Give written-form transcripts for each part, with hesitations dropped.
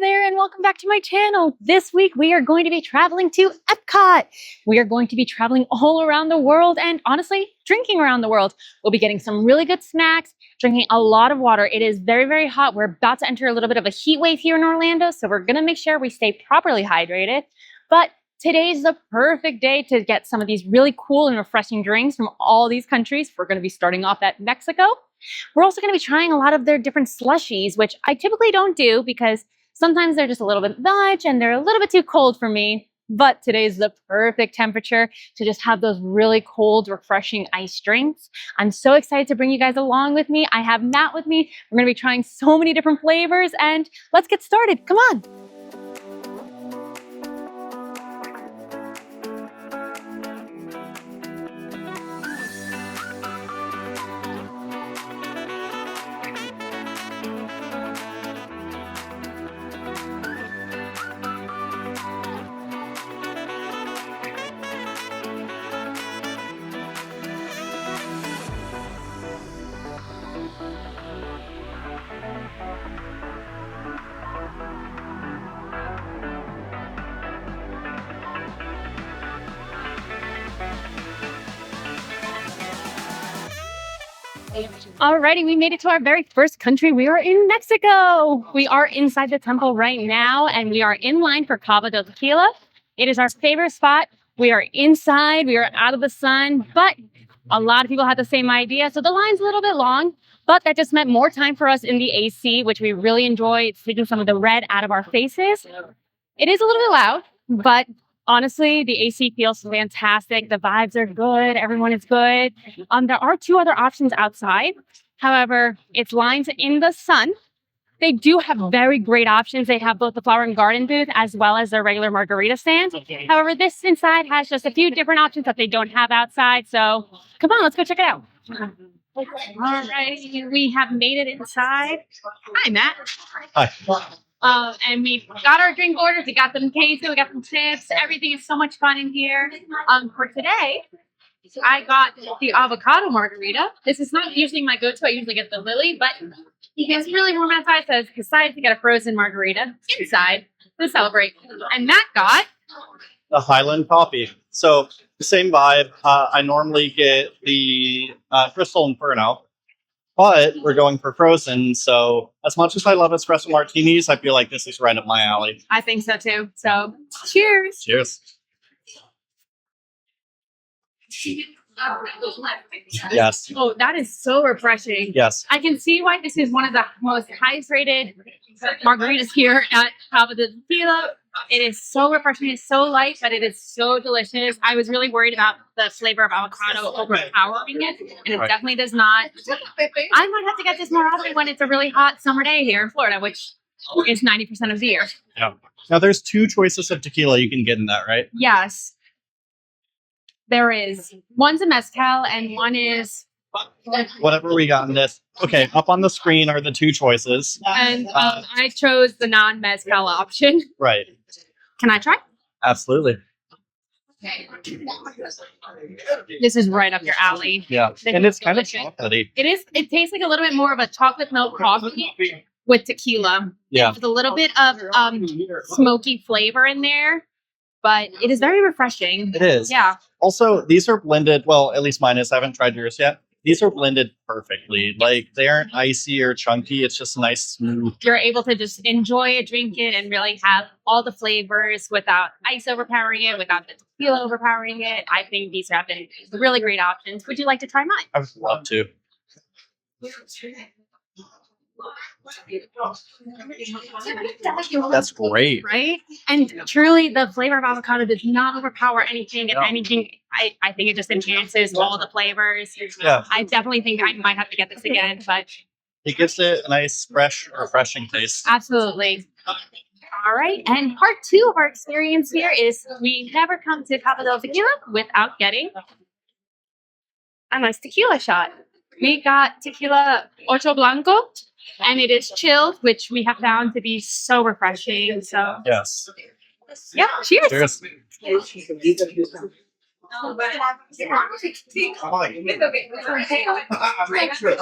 there and welcome back to my channel. This week we are going to be traveling to EPCOT. We are going to be traveling all around the world and honestly drinking around the world. We'll be getting some really good snacks, drinking a lot of water. It is very, very hot. We're about to enter a little bit of a heat wave here in Orlando, so we're going to make sure we stay properly hydrated. But today's the perfect day to get some of these really cool and refreshing drinks from all these countries. We're going to be starting off at Mexico. We're also going to be trying a lot of their different slushies, which I typically don't do because sometimes they're just a little bit much and they're a little bit too cold for me. But today's the perfect temperature to just have those really cold, refreshing iced drinks. I'm so excited to bring you guys along with me. I have Matt with me. We're going to be trying so many different flavors and let's get started. Come on. Alrighty, we made it to our very first country. We are in Mexico. We are inside the temple right now and we are in line for Cababa del Tequila. It is our favorite spot. We are inside, we are out of the sun, but a lot of people had the same idea. So the line's a little bit long, but that just meant more time for us in the AC, which we really enjoy. It's taking some of the red out of our faces. It is a little bit loud, but honestly, the AC feels fantastic. The vibes are good. Everyone is good. There are two other options outside. However, it's lines in the sun. They do have very great options. They have both the flower and garden booth as well as their regular margarita stand. However, this inside has just a few different options that they don't have outside. So come on, let's go check it out. All right, we have made it inside. Hi, Matt. Hi. And we got our drink orders. We got them queso, we got some chips. Everything is so much fun in here. For today, I got the avocado margarita. This is not usually my go-to. I usually get the lily, but it's really warm outside, so I decided to get a frozen margarita inside to celebrate. And Matt got The Highland coffee. So the same vibe. I normally get the Crystal Inferno, but we're going for frozen. So as much as I love espresso martinis, I feel like this is right up my alley. I think so too. So cheers. Cheers. Yes. Oh, that is so refreshing. Yes. I can see why this is one of the most highest rated margaritas here at Cababa del Tequila. It is so refreshing. It's so light, but it is so delicious. I was really worried about the flavor of avocado overpowering it, and it definitely does not. I might have to get this more often when it's a really hot summer day here in Florida, which is 90% of the year. Yeah. Now there's two choices of tequila you can get in that, right? Yes. There is. One's a mezcal and one is... Whatever we got in this. Okay, up on the screen are the two choices. And I chose the non-mezcal option. Right. Can I try? Absolutely. This is right up your alley. Yeah. And it's kind of chocolatey. It is. It tastes like a little bit more of a chocolate milk coffee with tequila. Yeah. With a little bit of smoky flavor in there. But it is very refreshing. It is. Yeah. Also, these are blended. Well, at least mine is. I haven't tried yours yet. These are blended perfectly. Like, they aren't icy or chunky. It's just nice, smooth. You're able to just enjoy it, drink it, and really have all the flavors without ice overpowering it, without the tequila overpowering it. I think these have been really great options. Would you like to try mine? I would love to. That's great. Right? And truly, the flavor of avocado does not overpower anything. If anything, I think it just enhances all the flavors. Yeah. I definitely think I might have to get this again, but it gives it a nice, fresh, refreshing taste. Absolutely. All right. And part two of our experience here is we never come to Cababa del Tequila without getting a nice tequila shot. We got tequila Ocho Blanco, and it is chilled, which we have found to be so refreshing. So yes. Yeah, cheers. Cheers. Oh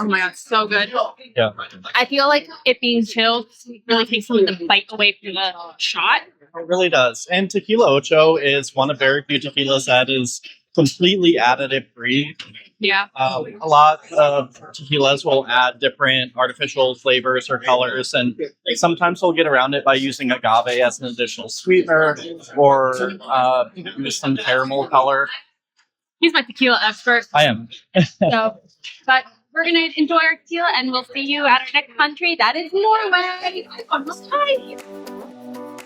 my god, so good. Yeah, I feel like it being chilled really takes some of the bite away from the shot. it really does. And tequila ocho is one of very few tequilas that is completely additive free. Yeah. A lot of tequilas will add different artificial flavors or colors, and sometimes they'll get around it by using agave as an additional sweetener or use some caramel color. He's my tequila expert. I am. So, but we're going to enjoy our tequila and we'll see you at our next country. That is Norway. Almost time.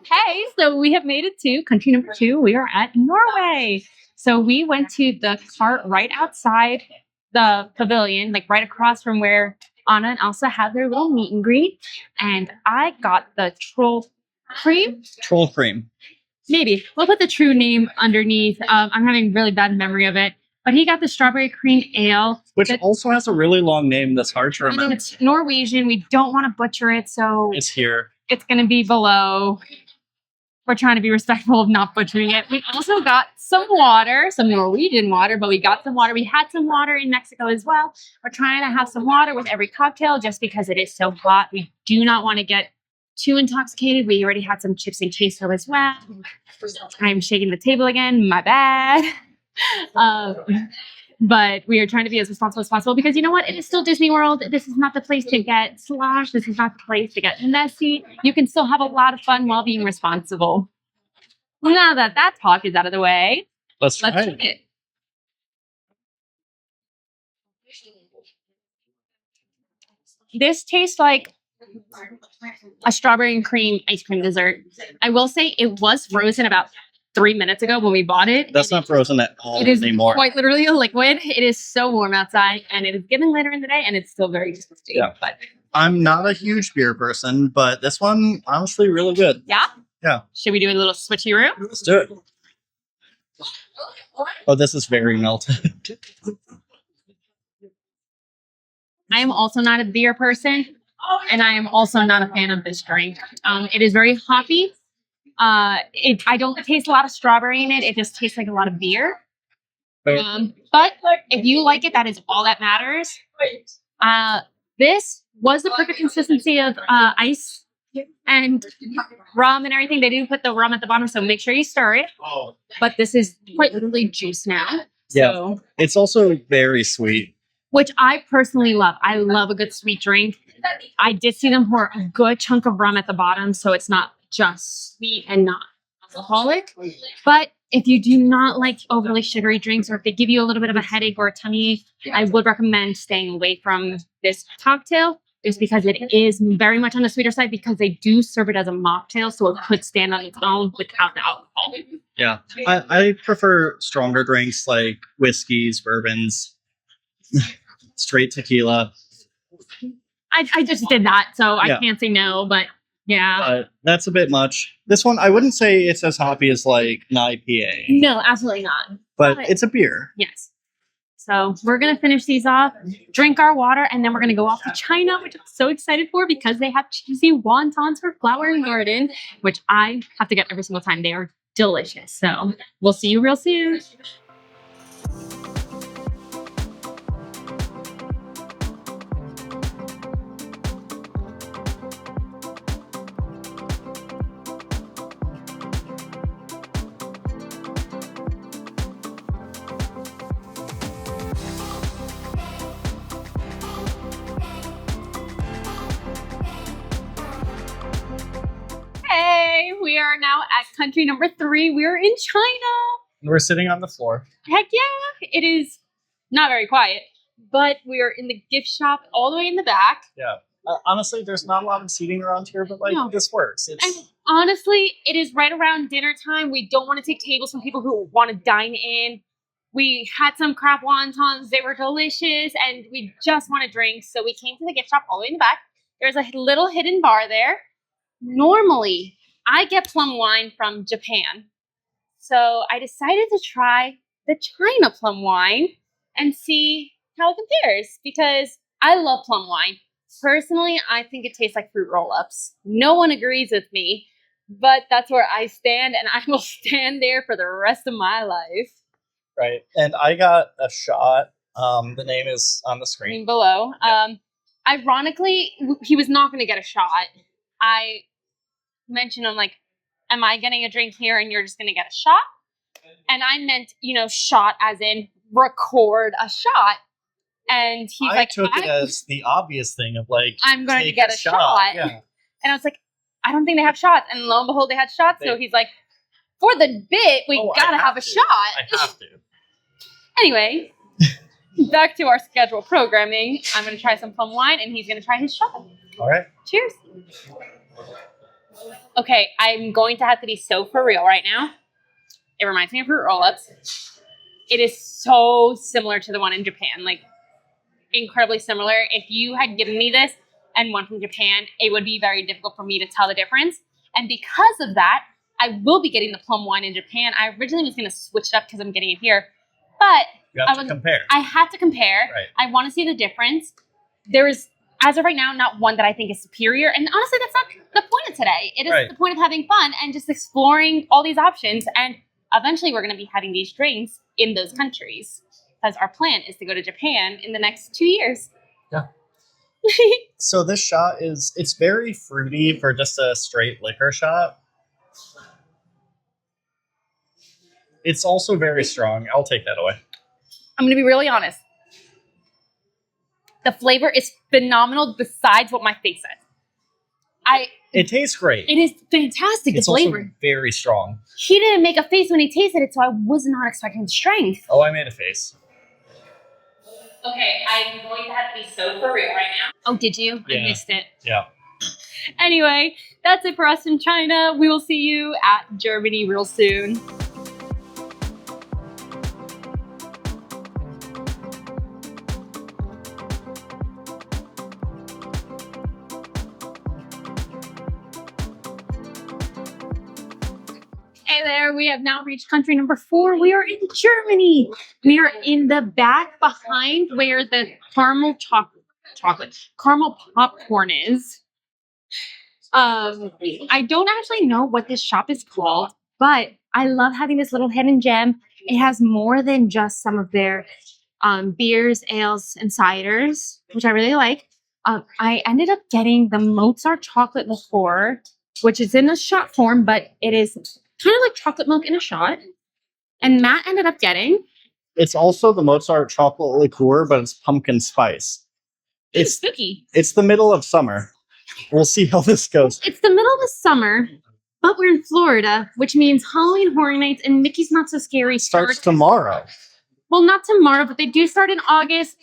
Hey, so we have made it to country number 2. We are at Norway. So we went to the cart right outside the pavilion, like right across from where Anna and Elsa had their little meet and greet. And I got the troll cream. Troll cream. Maybe. We'll put the true name underneath. I'm having really bad memory of it. But he got the strawberry cream ale. Which also has a really long name that's hard to remember. It's Norwegian. We don't want to butcher it, so It's here. it's going to be below. We're trying to be respectful of not butchering it. We also got some water, some Norwegian water, but we got some water. We had some water in Mexico as well. We're trying to have some water with every cocktail just because it is so hot. We do not want to get too intoxicated. We already had some chips and queso as well. I'm shaking the table again. My bad. But we are trying to be as responsible as possible because you know what? It is still Disney World. This is not the place to get sloshed. This is not the place to get messy. You can still have a lot of fun while being responsible. Now that that talk is out of the way, Let's try let's try it. it. This tastes like a strawberry and cream ice cream dessert. I will say it was frozen about 3 minutes ago when we bought it. That's not frozen at all It is anymore. quite literally a liquid. It is so warm outside, and it is getting later in the day, and it's still very tasty. Yeah. But I'm not a huge beer person, but this one, honestly, really good. yeah? Yeah. Should we do a little switcheroo? Let's do it. Oh, this is very melted. I am also not a beer person, and I am also not a fan of this drink. It is very hoppy. I don't taste a lot of strawberry in it. It just tastes like a lot of beer. But if you like it, that is all that matters. This was the perfect consistency of ice and rum and everything. They do put the rum at the bottom, so make sure you stir it. But this is quite literally juice now. So, It's also very sweet. which I personally love. I love a good sweet drink. I did see them pour a good chunk of rum at the bottom, so it's not just sweet and not alcoholic. But if you do not like overly sugary drinks, or if they give you a little bit of a headache or a tummy, I would recommend staying away from this cocktail, just because it is very much on the sweeter side, because they do serve it as a mocktail, so it could stand on its own without the alcohol. Yeah. I prefer stronger drinks like whiskeys, bourbons, straight tequila. I just did that, so Yeah. I can't say no, but yeah. But that's a bit much. This one, I wouldn't say it's as hoppy as like an IPA, No, absolutely not. but But- it's a beer. Yes. So we're going to finish these off, drink our water, and then we're going to go off to China, which I'm so excited for because they have cheesy wontons for Flower and Garden, which I have to get every single time. They are delicious. So we'll see you real soon. Hey, we are now at country number 3. We're in China. We're sitting on the floor. Heck yeah. It is not very quiet, but we are in the gift shop all the way in the back. Yeah. Honestly, there's not a lot of seating around here, but like No. this works. And It's honestly, it is right around dinner time. We don't want to take tables from people who want to dine in. We had some crab wontons. They were delicious, and we just want to drink. So we came to the gift shop all the way in the back. There's a little hidden bar there. Normally, I get plum wine from Japan. So I decided to try the China plum wine and see how it compares because I love plum wine. Personally, I think it tastes like fruit roll-ups. No one agrees with me, but that's where I stand, and I will stand there for the rest of my life. Right. And I got a shot. The name is on the screen Below. Yeah. Ironically, he was not going to get a shot. I mentioned, I'm like, am I getting a drink here and you're just going to get a shot? And I meant, shot as in record a shot. And he's I like, took it as the obvious thing of like, I'm going to take get a shot. Yeah. And I was like, I don't think they have shots. And lo and behold, they had shots. So he's like, for the bit, we gotta have a shot. I have to. Anyway, back to our scheduled programming. I'm going to try some plum wine, and he's going to try his shot. All right. Cheers. Okay, I'm going to have to be so for real right now. It reminds me of fruit roll-ups. It is so similar to the one in Japan, like incredibly similar. If you had given me this and one from Japan, it would be very difficult for me to tell the difference. And because of that, I will be getting the plum wine in Japan. I originally was going to switch it up because I'm getting it here, but you have to compare. I had to compare. Right. I want to see the difference. There is, as of right now, not one that I think is superior. And honestly, that's not the point of today. It is the point of having fun and just exploring all these options. And eventually we're going to be having these drinks in those countries because our plan is to go to Japan in the next 2 years. Yeah. So this shot it's very fruity for just a straight liquor shot. It's also very strong. I'll take that away. I'm going to be really honest. The flavor is phenomenal besides what my face said. It tastes great. It is fantastic, the flavor. Also very strong. He didn't make a face when he tasted it, so I was not expecting strength. Oh, I made a face. Okay, I'm going to have to be so for real right now. Oh, did you? Yeah. I missed it. Yeah. Anyway, that's it for us in China. We will see you at Germany real soon. Hey there, we have now reached country number 4. We are in Germany. We are in the back behind where the caramel caramel popcorn is. I don't actually know what this shop is called, but I love having this little hidden gem. It has more than just some of their beers, ales, and ciders, which I really like. I ended up getting the Mozart chocolate liqueur, which is in a shot form, but it is kind of like chocolate milk in a shot. And Matt ended up getting. It's also the Mozart chocolate liqueur, but it's pumpkin spice. It's spooky. It's the middle of summer. We'll see how this goes. It's the middle of the summer, but we're in Florida, which means Halloween Horror Nights and Mickey's Not So Scary starts tomorrow. Well, not tomorrow, but they do start in August.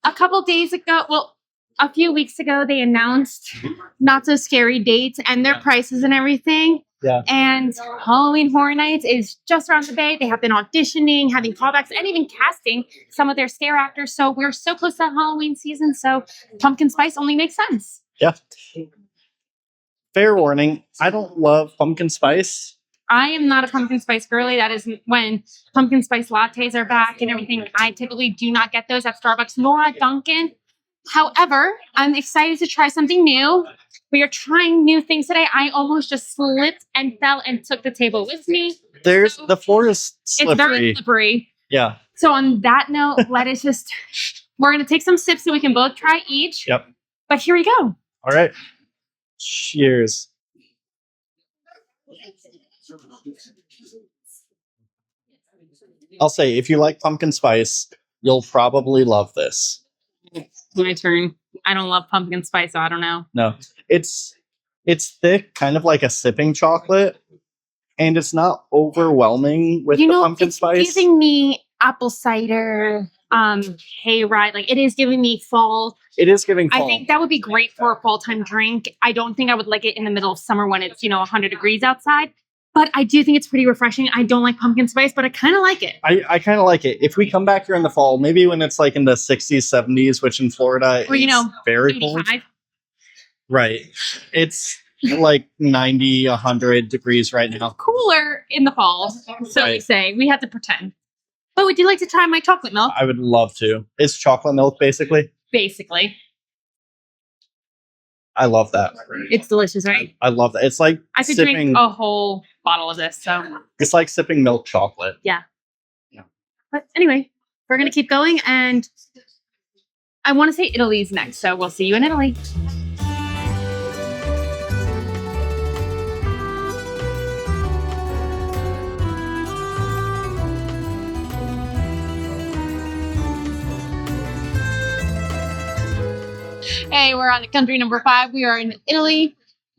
A couple days ago, a few weeks ago, they announced Not So Scary dates and their prices and everything. Yeah. And Halloween Horror Nights is just around the bay. They have been auditioning, having callbacks, and even casting some of their scare actors. So we're so close to Halloween season. So pumpkin spice only makes sense. Yeah. Fair warning, I don't love pumpkin spice. I am not a pumpkin spice girly. That is when pumpkin spice lattes are back and everything. I typically do not get those at Starbucks nor at Dunkin'. However, I'm excited to try something new. We are trying new things today. I almost just slipped and fell and took the table with me. The floor is slippery. It's very slippery. Yeah. So on that note, we're going to take some sips so we can both try each. Yep. But here we go. All right. Cheers. I'll say, if you like pumpkin spice, you'll probably love this. My turn. I don't love pumpkin spice, so I don't know. No. It's thick, kind of like a sipping chocolate, and it's not overwhelming with the pumpkin spice. It's giving me apple cider, hayride. Like, it is giving me fall. It is giving fall. I think that would be great for a fall-time drink. I don't think I would like it in the middle of summer when it's, 100 degrees outside. But I do think it's pretty refreshing. I don't like pumpkin spice, but I kind of like it. I kind of like it. If we come back here in the fall, maybe when it's like in the 60s, 70s, which in Florida is very cold. Right. It's like 90, 100 degrees right now. Cooler in the fall, so we Right. say. We have to pretend. But would you like to try my chocolate milk? I would love to. It's chocolate milk, basically. Basically. I love that. It's delicious, right? I love that. It's like I could sipping. drink a whole bottle of this, so. It's like sipping milk chocolate. But anyway, we're going to keep going, and I want to say Italy's next, so we'll see you in Italy. Hey, we're on country number 5. We are in Italy.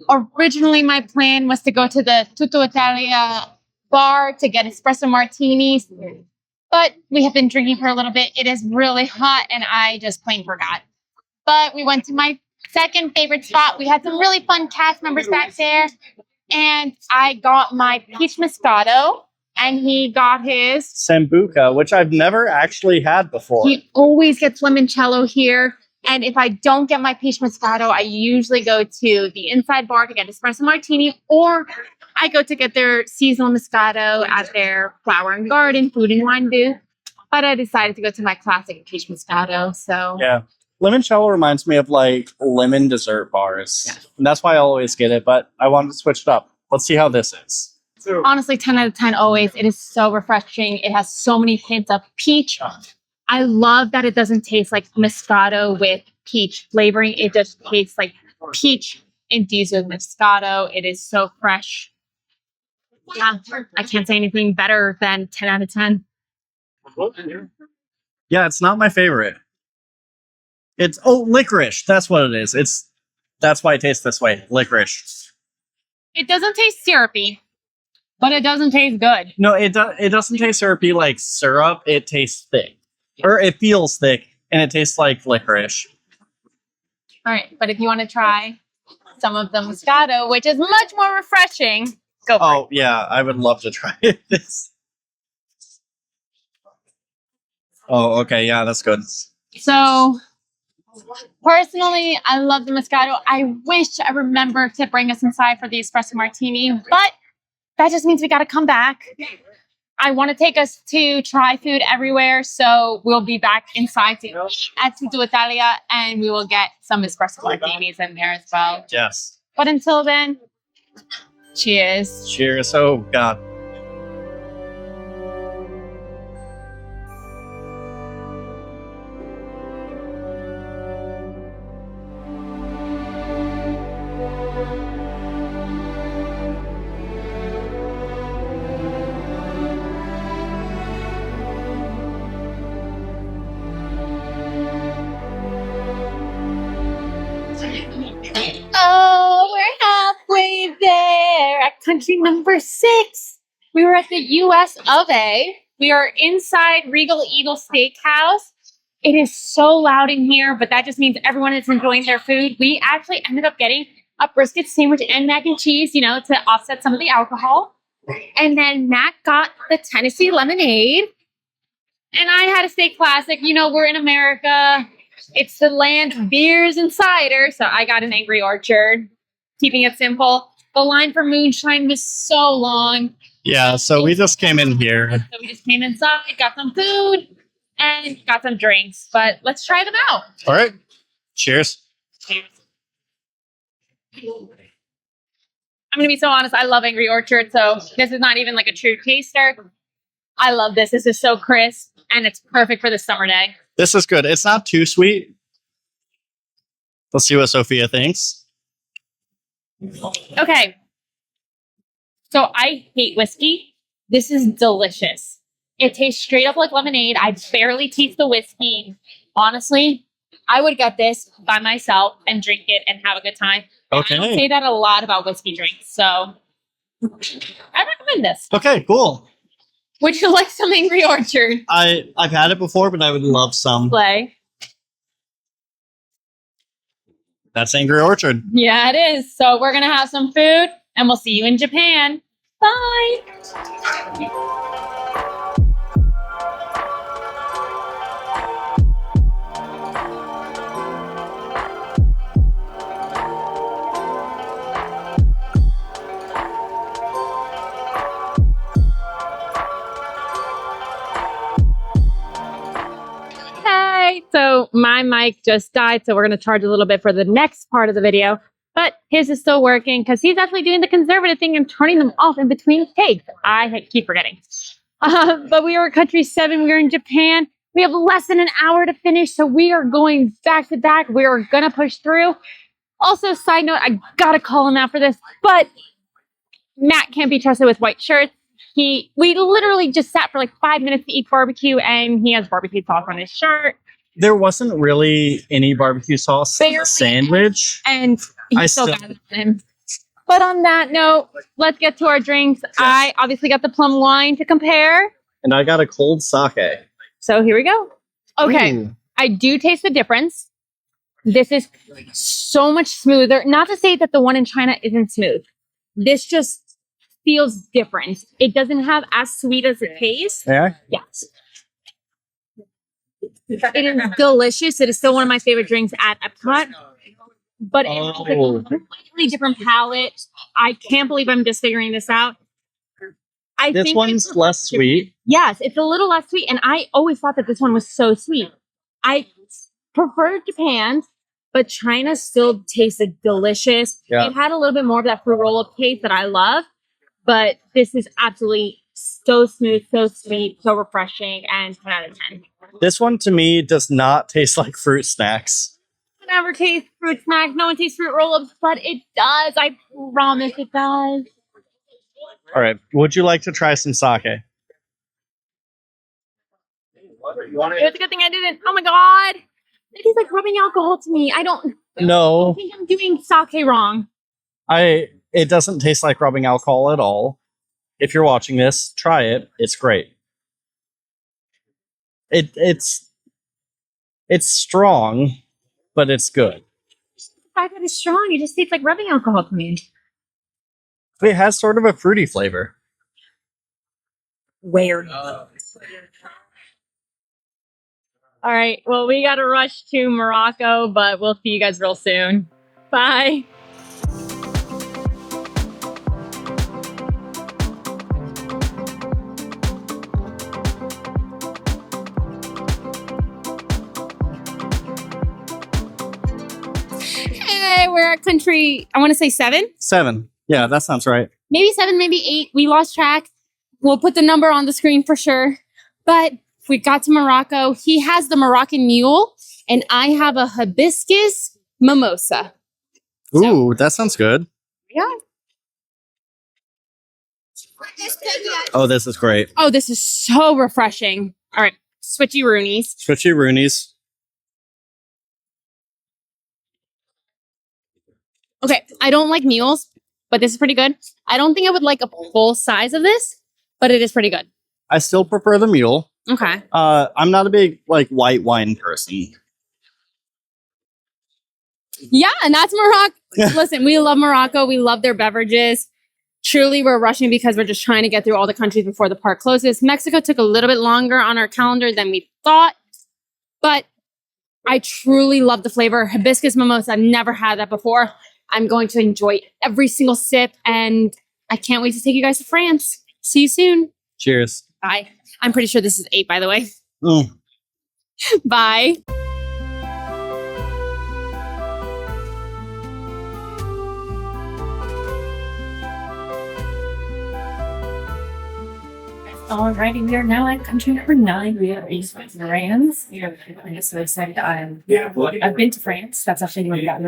Originally, my plan was to go to the Tutto Italia bar to get espresso martinis, but we have been drinking for a little bit. It is really hot, and I just plain forgot. But we went to my second favorite spot. We had some really fun cast members back there, and I got my peach Moscato, and he got his. Sambuca, which I've never actually had before. He always gets limoncello here. And if I don't get my peach Moscato, I usually go to the inside bar to get espresso martini, or I go to get their seasonal Moscato at their flower and garden food and wine booth. But I decided to go to my classic peach Moscato. So Yeah. Limoncello reminds me of like lemon dessert bars. Yeah. And that's why I always get it, but I wanted to switch it up. Let's see how this is. honestly, 10 out of 10 always. It is so refreshing. It has so many hints of peach. I love that it doesn't taste like Moscato with peach flavoring. It just tastes like peach infused with Moscato. It is so fresh. Yeah, I can't say anything better than 10 out of 10. Yeah, it's not my favorite. It's licorice. That's what it is. That's why it tastes this way. Licorice. It doesn't taste syrupy, but it doesn't taste good. No, it doesn't taste syrupy like syrup. It tastes thick. Or it feels thick and it tastes like licorice. All right, but if you want to try some of the Moscato, which is much more refreshing, go for it. Oh, yeah, I would love to try this. Oh, okay, yeah, that's good. So, personally, I love the Moscato. I wish I remember to bring us inside for the espresso martini, but that just means we got to come back. I want to take us to try food everywhere, so we'll be back inside at Tutto Italia, and we will get some espresso martinis in there as well. Yes. But until then, cheers. Cheers. Oh, God. Oh, we're halfway there at country number 6. We were at the US of A. We are inside Regal Eagle Steakhouse. It is so loud in here, but that just means everyone is enjoying their food. We actually ended up getting a brisket sandwich and mac and cheese, to offset some of the alcohol. And then Matt got the Tennessee lemonade. And I had a steak classic. We're in America. It's the land of beers and cider. So I got an Angry Orchard, keeping it simple. The line for moonshine was so long. Yeah, so we just came in here. So we just came inside, got some food, and got some drinks. But let's try them out. All right. Cheers. Cheers. I'm going to be so honest. I love Angry Orchard. So this is not even like a true taster. I love this. This is so crisp, and it's perfect for the summer day. This is good. It's not too sweet. Let's see what Sophia thinks. Okay. So I hate whiskey. This is delicious. It tastes straight up like lemonade. I barely taste the whiskey. Honestly, I would get this by myself and drink it and have a good time. Okay. I don't say that a lot about whiskey drinks, so I recommend this. Okay, cool. Would you like some Angry Orchard? I've had it before, but I would love some. Play. That's Angry Orchard. Yeah, it is. So we're going to have some food, and we'll see you in Japan. Bye. my mic just died, so we're going to charge a little bit for the next part of the video. But his is still working because he's actually doing the conservative thing and turning them off in between takes. I keep forgetting. But we are at country 7. We are in Japan. We have less than an hour to finish, so we are going back to back. We are going to push through. Also, side note, I got to call him out for this, but Matt can't be trusted with white shirts. We literally just sat for like 5 minutes to eat barbecue, and he has barbecue sauce on his shirt. There wasn't really any barbecue sauce on the sandwich. And he still got it on him. But on that note, let's get to our drinks. Yes. I obviously got the plum wine to compare. And I got a cold sake. So here we go. Okay. Ooh. I do taste the difference. This is so much smoother. Not to say that the one in China isn't smooth. This just feels different. It doesn't have as sweet as it tastes. Yeah? Yes. It is delicious. It is still one of my favorite drinks at EPCOT. But it's a completely different palate. I can't believe I'm just figuring this out. This one's less sweet. Yes, it's a little less sweet. And I always thought that this one was so sweet. I prefer Japan's, but China still tasted delicious. Yeah. It had a little bit more of that fruit roll-up taste that I love. But this is absolutely so smooth, so sweet, so refreshing, and 10 out of 10. This one to me does not taste like fruit snacks. I never taste fruit snacks. No one tastes fruit roll-ups, but it does. I promise it does. All right. Would you like to try some sake? It's a good thing I didn't. Oh my god. It tastes like rubbing alcohol to me. I think I'm doing sake wrong. It doesn't taste like rubbing alcohol at all. If you're watching this, try it. It's great. It's strong, but it's good. The fact that it's strong, it just tastes like rubbing alcohol to me. It has sort of a fruity flavor. Weird. All right. Well, we got to rush to Morocco, but we'll see you guys real soon. Bye. We're at country, I want to say 7. 7. Yeah, that sounds right. Maybe 7, maybe 8. We lost track. We'll put the number on the screen for sure. But we got to Morocco. He has the Moroccan mule, and I have a hibiscus mimosa. Ooh, that sounds good. Yeah. Oh, this is great. Oh, this is so refreshing. All right. Switchy Roonies. Switchy Roonies. Okay, I don't like mules, but this is pretty good. I don't think I would like a full size of this, but it is pretty good. I still prefer the mule. Okay. I'm not a big white wine person. Yeah, and that's Morocco. Listen, we love Morocco. We love their beverages. Truly, we're rushing because we're just trying to get through all the countries before the park closes. Mexico took a little bit longer on our calendar than we thought, but I truly love the flavor. Hibiscus mimosa, I've never had that before. I'm going to enjoy every single sip, and I can't wait to take you guys to France. See you soon. Cheers. Bye. I'm pretty sure this is 8, by the way. Mm. Bye. Alrighty, we are now at country number 9. We are in France. I'm so excited. I've been to France. That's actually where we got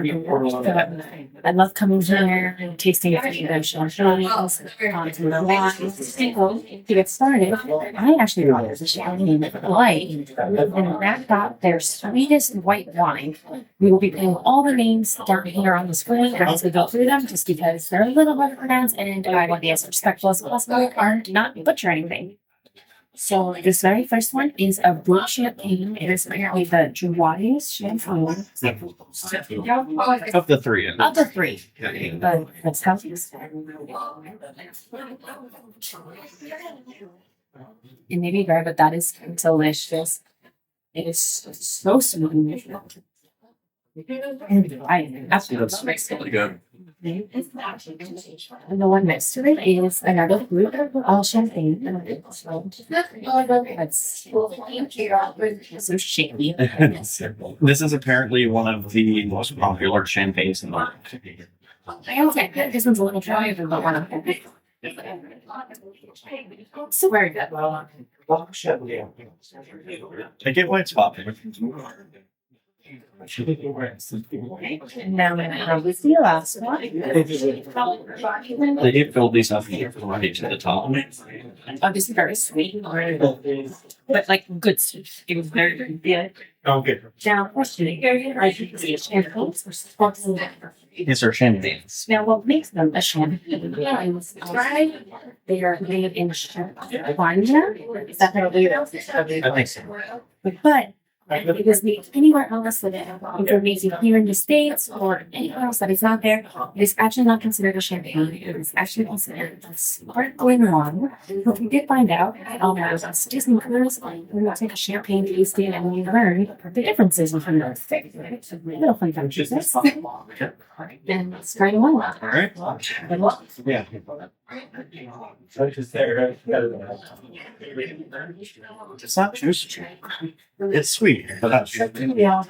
I love coming here and tasting traditional wines, to get started, I actually got this Champagne Light, and that got their sweetest white wine. We will be putting all the names down here on the screen as we go through them, just because they're a little hard to pronounce, and I want to be as respectful as possible and not butcher anything. So this very first one is a blue champagne. It is apparently the driest champagne Of the 3. of the 3. But let's have this. It may be rare, but that is delicious. It is so smooth. And I absolutely Really good. and the one next to it is another group of champagne. That's so shady. This is apparently one of the most popular champagnes in the world. I was like, this one's a little drier than the one I'm having. So very good. I get why it's popular. And now I'm gonna have this the last one. They did build these up here right to the top. Oh, this is very sweet. But like good sweet. It was very good. Okay. Now, question. I think it's champagnes or sparkling water. These are champagnes. Now, what makes them a champagne is they are made in champagne. Is that how they do it? I think so. But it is made anywhere else that if you're making here in the States or anywhere else that is not there, it is actually not considered a champagne. It is actually considered a sparkling wine. But we did find out at all those Disney cruise, we will take a champagne tasting and we learn the differences between those things. Little fun fact is this. And it's trying one. All right. Yeah. It's not juicy. It's sweet. But not sweet. Yeah.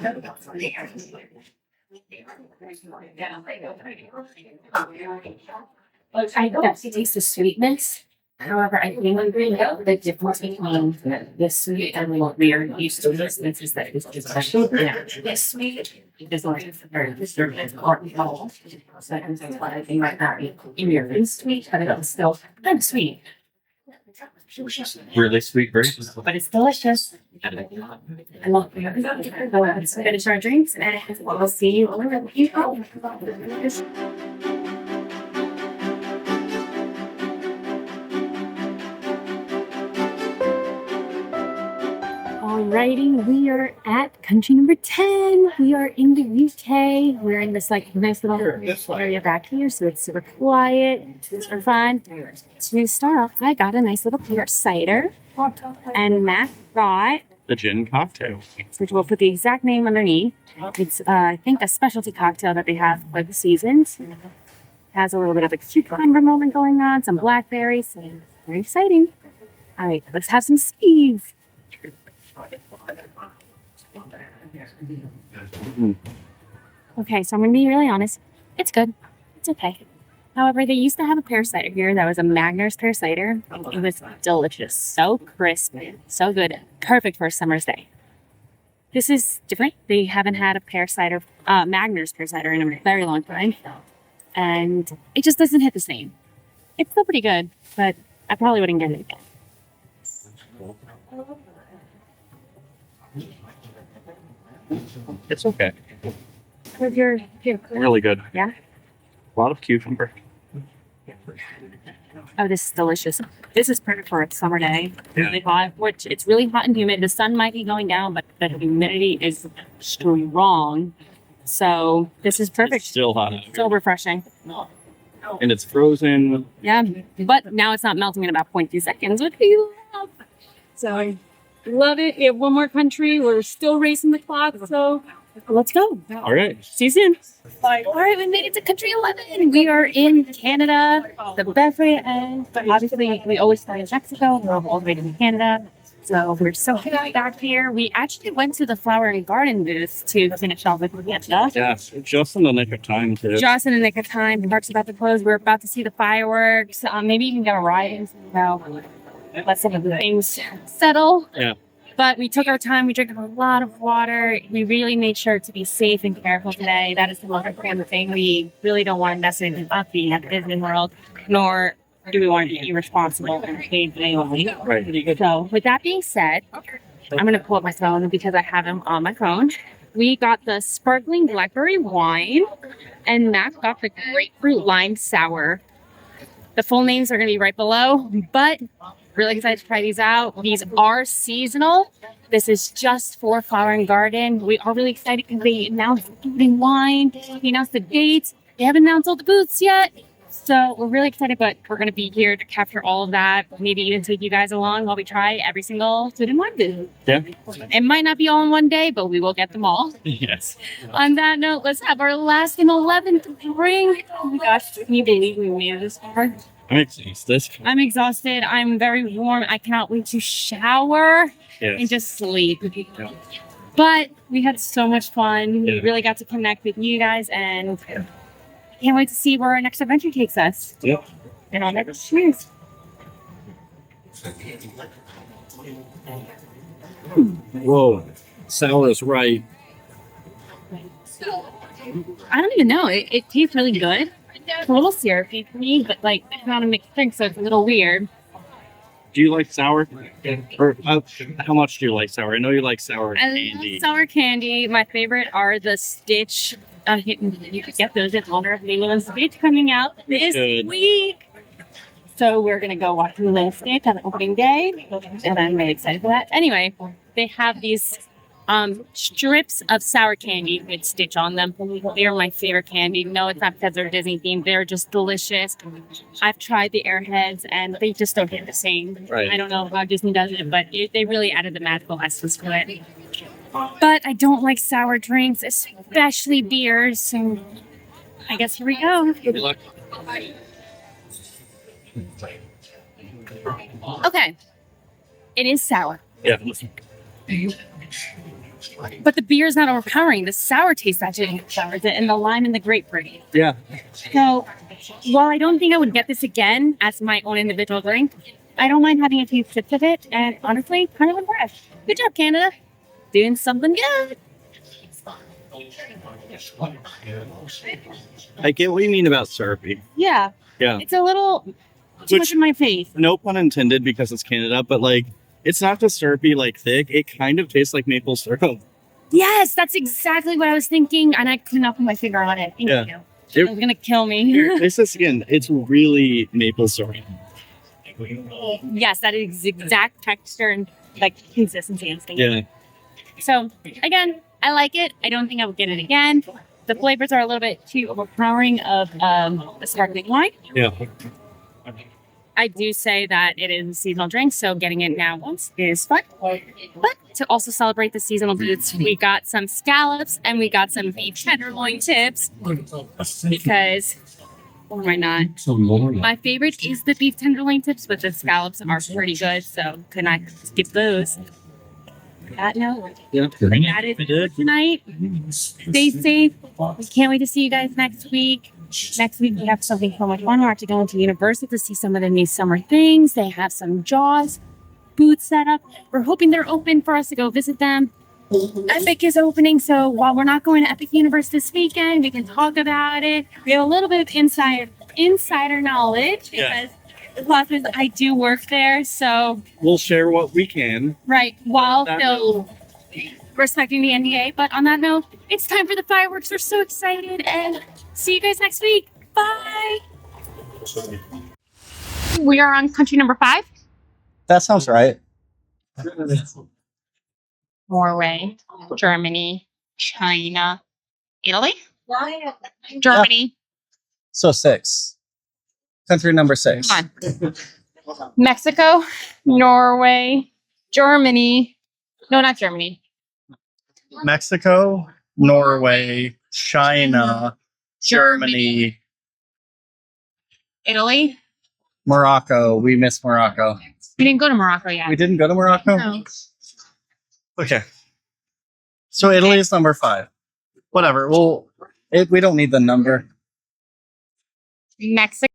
I definitely taste the sweetness. However, I think the difference between the sweet and what we are used to is that it's this sweet. It is like very disturbing or alcohol. So that's why I think right now it's sweet, but it's still kind of sweet. Really sweet grapes. But it's delicious. I love it. Let's finish our drinks and we'll see you over Alrighty, we are at country number 10. We are in the UK. We're in this like nice little area back here, so it's super quiet, super fun. To start off, I got a nice little pear cider, and Matt got, The gin cocktail. which we'll put the exact name underneath. It's I think a specialty cocktail that they have for the seasons. Has a little bit of a cucumber moment going on, some blackberries, so very exciting. All right, let's have some Steve. Okay, so I'm gonna be really honest. It's good. It's okay. However, they used to have a pear cider here that was a Magners pear cider. It was delicious. So crisp, so good. Perfect for a summer's day. This is different. They haven't had a pear cider, Magners pear cider in a very long time. And it just doesn't hit the same. It's still pretty good, but I probably wouldn't get it again. It's okay. Where's your Really good. Yeah? A lot of cucumber. Oh, this is delicious. This is perfect for a summer day. Yeah. Really hot, which it's really hot and humid. The sun might be going down, but the humidity is strong. So this is perfect. It's still hot. So refreshing. And it's frozen. Yeah, but now it's not melting in about 0.2 seconds, which we love. So I love it. We have one more country. We're still racing the clock, so let's go. All right. See you soon. All right, we made it to country 11. We are in Canada, the Beverly end. But obviously, we always start in Mexico. We're all the way to Canada. So we're so happy to be back here. We actually went to the Flower and Garden booth to finish off with Canada. Yeah, just in the nick of time too. Just in the nick of time. The park's about to close. We're about to see the fireworks. Maybe even get a ride and let some of the things settle. Yeah. But we took our time. We drank a lot of water. We really made sure to be safe and careful today. That is the most important thing. We really don't want to mess anything up being at Disney World, nor do we want to be irresponsible and behave anyway. Right. So with that being said, I'm going to pull up my phone because I have them on my phone. We got the sparkling blackberry wine, and Mac got the grapefruit lime sour. The full names are going to be right below, but really excited to try these out. These are seasonal. This is just for Flower and Garden. We are really excited because they announced food and wine. They announced the dates. They haven't announced all the booths yet. So we're really excited, but we're going to be here to capture all of that. Maybe even take you guys along while we try every single food and wine booth. Yeah. It might not be all in one day, but we will get them all. Yes. On that note, let's have our last and 11th drink. Oh my gosh, can you believe we made it this far? I'm exhausted. I'm exhausted. I'm very warm. I cannot wait to shower and Yes. just sleep. Yeah. But we had so much fun. We Yeah. really got to connect with you guys, and I can't wait to see where our next adventure takes us. Yep. And on that, cheers. Whoa. Sour is right. I don't even know. It tastes really good. It's a little syrupy for me, but like it's not a mixed drink, so it's a little weird. Do you like sour? Or how much do you like sour? I know you like sour I candy. love sour candy. My favorite are the Stitch. You could get those in honor of Lilo and Stitch coming out this Good. week. So we're gonna go watch Lilo and Stitch on opening day, and I'm really excited for that. Anyway, they have these strips of sour candy with Stitch on them. They are my favorite candy. No, it's not because they're Disney themed. They're just delicious. I've tried the Airheads, and they just don't hit the same. Right. I don't know how Disney does it, but they really added the magical essence to it. But I don't like sour drinks, especially beers. So I guess here we go. Good luck. Okay. It is sour. Yeah. But the beer is not overpowering. The sour taste actually overpowers it, and the lime and the grapefruit. Yeah. So while I don't think I would get this again as my own individual drink, I don't mind having a few sips of it, and honestly, kind of impressed. Good job, Canada. Doing something good. I get what you mean about syrupy. Yeah. Yeah. It's a little too much in my face. No pun intended because it's Canada, but like it's not the syrupy like thick. It kind of tastes like maple syrup. Yes, that's exactly what I was thinking, and I could not put my finger on it. Thank Yeah. you. It- It was gonna kill me. Here, taste this again. It's really maple syrup. Yes, that is exact texture and like consistency and things. Yeah. So again, I like it. I don't think I would get it again. The flavors are a little bit too overpowering of the sparkling wine. Yeah. I do say that it is a seasonal drink, so getting it now once is fun. But to also celebrate the seasonal foods, we got some scallops and we got some beef tenderloin tips because why not? My favorite is the beef tenderloin tips, but the scallops are pretty good, so could not skip those. That note, Yeah. that is it for tonight. Stay safe. We can't wait to see you guys next week. Next week we have something so much fun. We're actually going to Universal to see some of the new summer things. They have some Jaws booths set up. We're hoping they're open for us to go visit them. Epic is opening, so while we're not going to Epic Universe this weekend, we can talk about it. We have a little bit of insider knowledge Yeah. because the plus is I do work there, so We'll share what we can. right while That still respecting the NDA. But on that note, it's time for the fireworks. We're so excited, and see you guys next week. Bye. We are on country number 5. That sounds right. Norway, Germany, China, Italy, Germany. So 6. Country number 6. Come on. Mexico, Norway, Germany. No, not Germany. Mexico, Norway, China, Germany, Italy. Morocco. We missed Morocco. We didn't go to Morocco yet. We didn't go to Morocco? No. Okay. So Italy is number 5. Whatever. We don't need the number. Mexico.